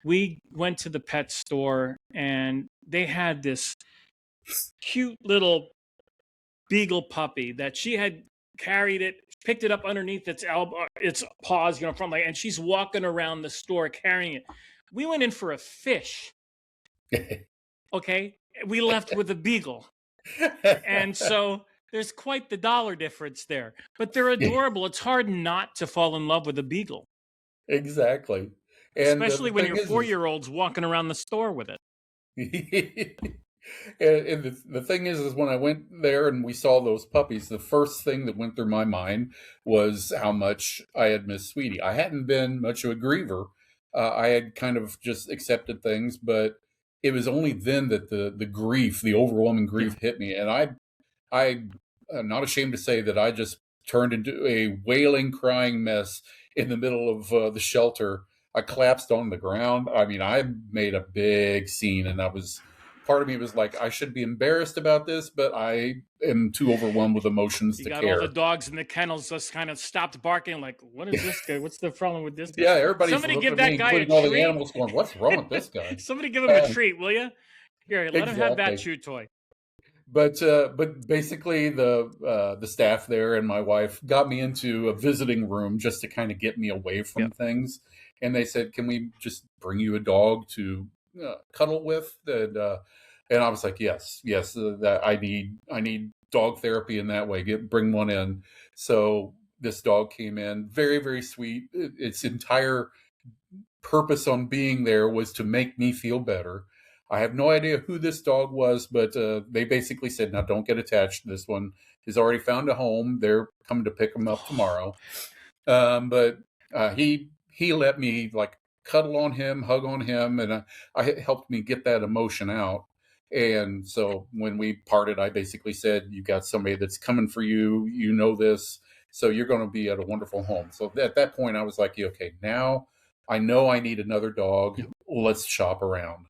We went to the pet store and they had this cute little beagle puppy that she had carried it, picked it up underneath its elbow, its paws, from like, and she's walking around the store carrying it. We went in for a fish. Okay, we left with a beagle, and so there's quite the dollar difference there. But they're adorable. It's hard not to fall in love with a beagle, Exactly. And especially the when thing your is, 4-year-old's walking around the store with it. and the thing is when I went there and we saw those puppies, the first thing that went through my mind was how much I had missed Sweetie. I hadn't been much of a griever. I had kind of just accepted things, but it was only then that the grief, the overwhelming Yeah. grief, hit me, and I'm not ashamed to say that I just turned into a wailing, crying mess in the middle of the shelter. I collapsed on the ground. I mean, I made a big scene, and part of me was like, I should be embarrassed about this, but I am too overwhelmed with emotions You to got all the care. dogs in the kennels just kind of stopped barking, like, what is this guy? What's the problem with this guy? Yeah, everybody's Somebody looking give at me, that guy a including all the treat. animals, going, "What's wrong with this guy?" Somebody give him a Uh, treat, will you? Here, let him have that exactly. chew toy. But basically the staff there and my wife got me into a visiting room just to kind of get me away Yeah. from things, and they said, "Can we just bring you a dog to cuddle with?" And I was like, "Yes, yes, that I need dog therapy in that way. Bring one in." So this dog came in, very very sweet. Its entire purpose on being there was to make me feel better. I have no idea who this dog was, but they basically said, "Now don't get attached to this one. He's already found a home. They're coming to pick him up Oh, tomorrow." But he let me like cuddle on him, hug on him, and I helped me get that emotion out. And so when we parted, I basically said, "You got somebody that's coming for you. You know this." So you're going to be at a wonderful home. So at that point, I was like, yeah, okay, now I know I need another dog. Yeah. Let's shop around.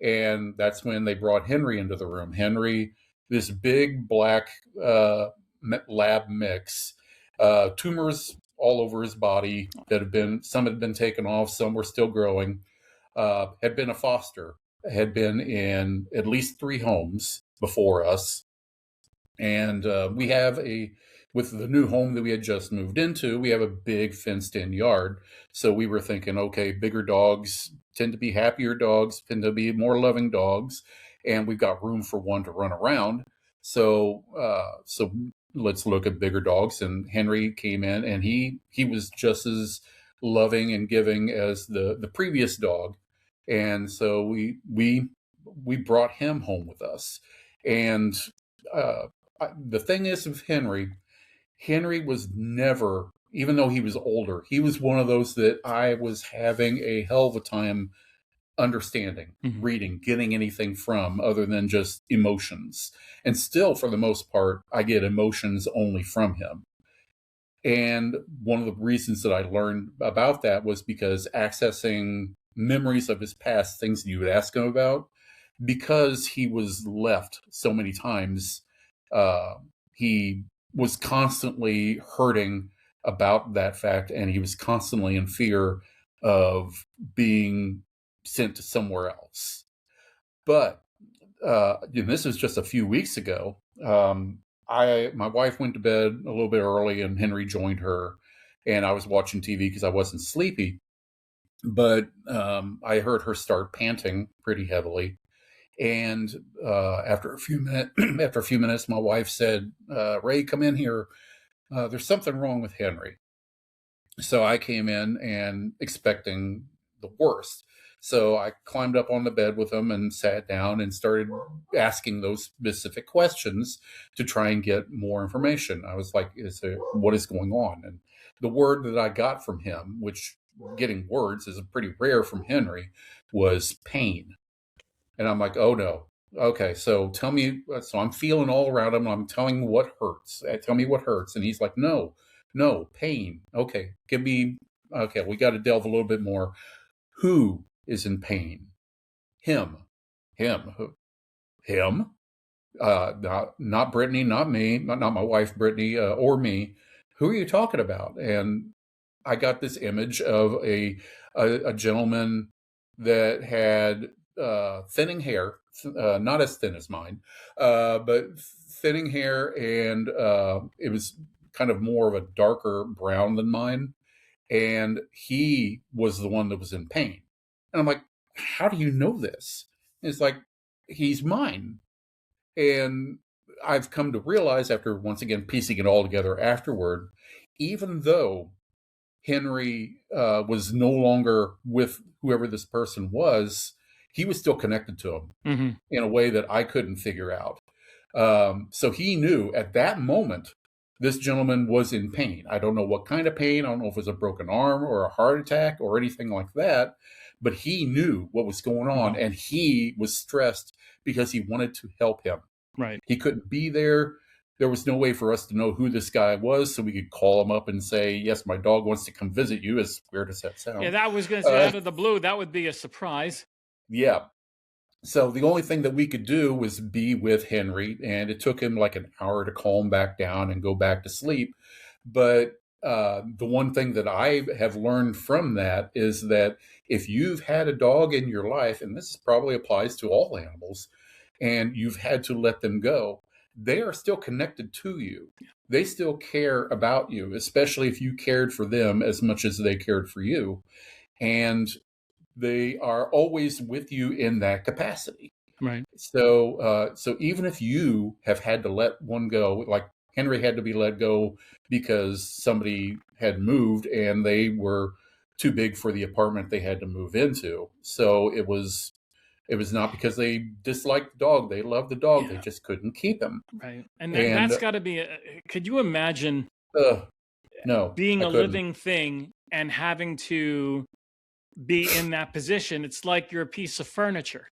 And that's when they brought Henry into the room. Henry, this big black lab mix, tumors all over his body that some had been taken off, some were still growing, had been a foster, had been in at least 3 homes before us. And with the new home that we had just moved into, we have a big fenced in yard. So we were thinking, okay, bigger dogs tend to be happier dogs, tend to be more loving dogs, and we've got room for one to run around. So let's look at bigger dogs. And Henry came in, and he was just as loving and giving as the previous dog. And so we brought him home with us. And uh, the thing is with Henry was never, even though he was older, he was one of those that I was having a hell of a time understanding, reading, getting anything from other than just emotions. And still, for the most part, I get emotions only from him. And one of the reasons that I learned about that was because accessing memories of his past, things that you would ask him about, because he was left so many times, he was constantly hurting about that fact, and he was constantly in fear of being sent to somewhere else. But and this was just a few weeks ago. My wife went to bed a little bit early, and Henry joined her, and I was watching TV because I wasn't sleepy. But I heard her start panting pretty heavily, and after a few minutes, my wife said, "Ray, come in here. There's something wrong with Henry." So I came in and expecting the worst. So I climbed up on the bed with him and sat down and started asking those specific questions to try and get more information. I was like, what is going on? And the word that I got from him, which getting words is pretty rare from Henry, was pain. And I'm like, oh no. Okay, so tell me. So I'm feeling all around him. I'm telling him what hurts. Tell me what hurts. And he's like, no, pain. Okay, okay, we got to delve a little bit more. Who is in pain? Him. Him. Him? Not Brittany, not me, not my wife, Brittany, or me. Who are you talking about? And I got this image of a gentleman that had thinning hair, not as thin as mine, but thinning hair, and it was kind of more of a darker brown than mine. And he was the one that was in pain. And I'm like, how do you know this? And it's like, he's mine. And I've come to realize, after once again piecing it all together afterward, even though Henry was no longer with whoever this person was, he was still connected to him in a way that I couldn't figure out. So he knew at that moment this gentleman was in pain. I don't know what kind of pain. I don't know if it was a broken arm or a heart attack or anything like that, but he knew what was going on, and he was stressed because he wanted to help him. Right. He couldn't be there. There was no way for us to know who this guy was, so we could call him up and say, yes, my dog wants to come visit you, as weird as that sounds. Yeah, that was going to say, out of the blue, that would be a surprise. Yeah. So the only thing that we could do was be with Henry, and it took him like an hour to calm back down and go back to sleep. But the one thing that I have learned from that is that if you've had a dog in your life, and this probably applies to all animals, and you've had to let them go, they are still connected to you. They still care about you, especially if you cared for them as much as they cared for you. And they are always with you in that capacity. Right. So even if you have had to let one go, like Henry had to be let go because somebody had moved and they were too big for the apartment they had to move into. So it was not because they disliked the dog. They loved the dog. Yeah. They just couldn't keep him. Right. And that's got to be, could you imagine no, being I a couldn't. living thing and having to be in that position? It's like you're a piece of furniture.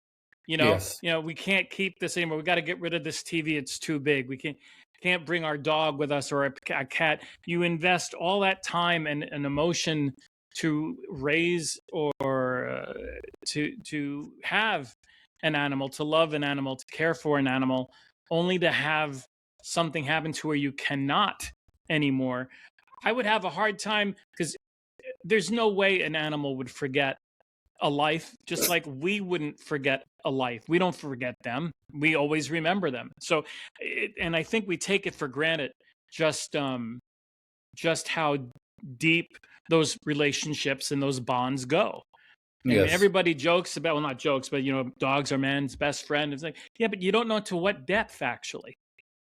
Yes. We can't keep this anymore. We got to get rid of this TV. It's too big. We can't. can't bring our dog with us or a cat. You invest all that time and emotion to raise or to have an animal, to love an animal, to care for an animal, only to have something happen to where you cannot anymore. I would have a hard time because there's no way an animal would forget a life, just like we wouldn't forget a life. We don't forget them. We always remember them. So, and I think we take it for granted just just how deep those relationships and those bonds go. And Yes. everybody jokes about, well, not jokes, but dogs are man's best friend. It's like, yeah, but you don't know to what depth actually.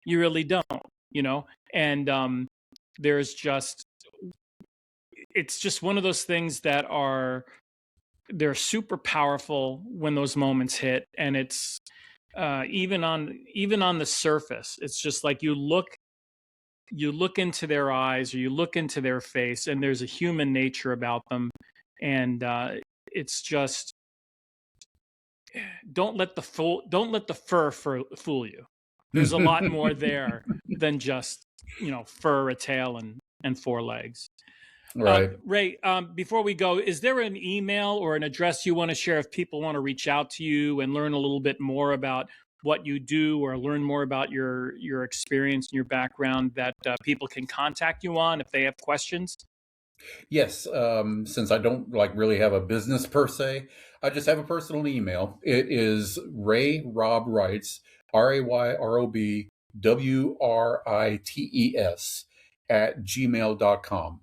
You really don't, you know. And there's just, it's just one of those things that are, they're super powerful when those moments hit, and it's even on the surface, it's just like you look into their eyes or you look into their face, and there's a human nature about them, and it's just, don't let the fur fool you. There's a lot more there than just fur, a tail, and four legs. Right. Ray, before we go, is there an email or an address you want to share if people want to reach out to you and learn a little bit more about what you do, or learn more about your experience and your background, that people can contact you on if they have questions? Yes, since I don't like really have a business per se, I just have a personal email. It is Ray Rob Writes, RayRobWrites at gmail.com.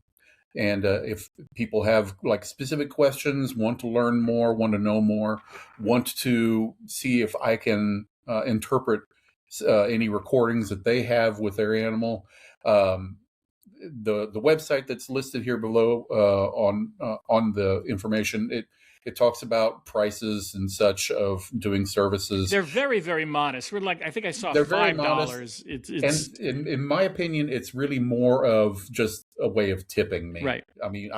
And if people have like specific questions, want to learn more, want to know more, want to see if I can interpret any recordings that they have with their animal, um, the website that's listed here below on the information, it talks about prices and such of doing services. They're very, very modest. We're like, I think I saw They're very modest, $5. It's and in my opinion, it's really more of just a way of tipping me. right. I mean,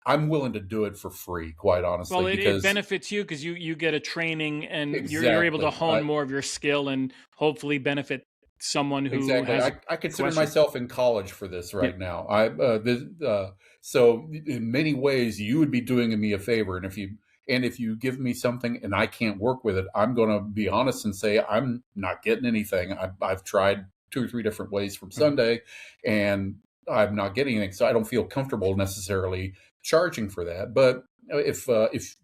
I'm willing to do it for free, quite honestly, Well, it because benefits you because you get a training, and you're able to exactly, hone more of your skill and hopefully benefit someone who exactly. has a I consider question. myself in college for this Yeah. right now. So in many ways, you would be doing me a favor, and if you give me something and I can't work with it, I'm going to be honest and say I'm not getting anything. I've tried 2 or 3 different ways from Sunday, and I'm not getting anything. So I don't feel comfortable necessarily charging for that. But if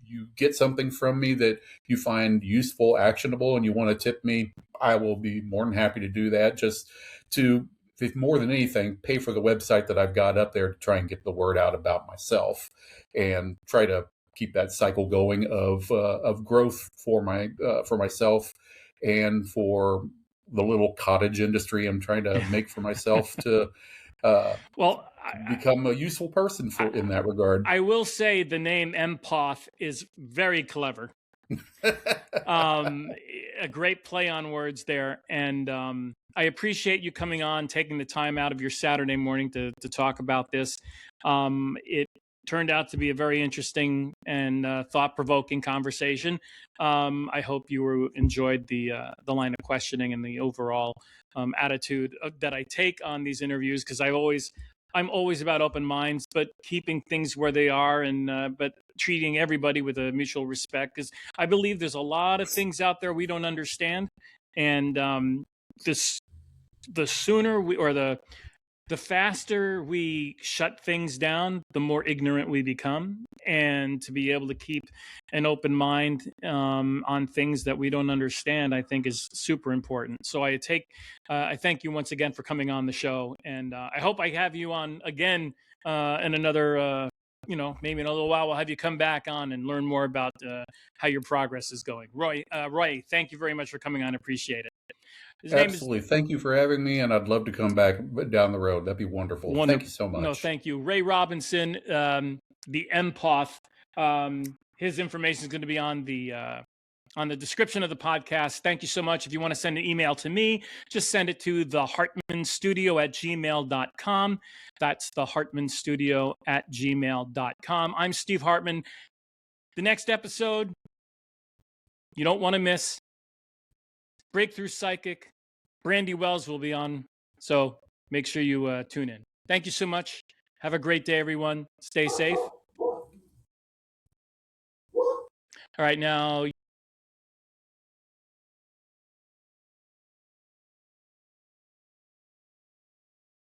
you get something from me that you find useful, actionable, and you want to tip me, I will be more than happy to do that. Just to, if more than anything, pay for the website that I've got up there to try and get the word out about myself, and try to keep that cycle going of growth for myself and for the little cottage industry I'm trying to make for myself to Well, become a useful person in that regard. I will say the name Empawth is very clever. A great play on words there, and I appreciate you coming on, taking the time out of your Saturday morning to talk about this. It turned out to be a very interesting and thought-provoking conversation. I hope you enjoyed the line of questioning and the overall attitude that I take on these interviews, because I'm always about open minds, but keeping things where they are, and but treating everybody with a mutual respect, because I believe there's a lot of things out there we don't understand, and this the sooner we, or the faster we shut things down, the more ignorant we become. And to be able to keep an open mind on things that we don't understand, I think is super important. So I thank you once again for coming on the show, and I hope I have you on again in another. Maybe in a little while, we'll have you come back on and learn more about how your progress is going. Roy, thank you very much for coming on. Appreciate it. His name is Absolutely. Thank you for having me, and I'd love to come back down the road. That'd be wonderful. Thank you so much. No, thank you. Ray Robinson, the Empawth. His information is going to be on the description of the podcast. Thank you so much. If you want to send an email to me, just send it to thehartmanstudio@gmail.com. That's thehartmanstudio@gmail.com. I'm Steve Hartman. The next episode, you don't want to miss. Breakthrough Psychic, Brandy Wells will be on. So make sure you tune in. Thank you so much. Have a great day, everyone. Stay safe. All right, now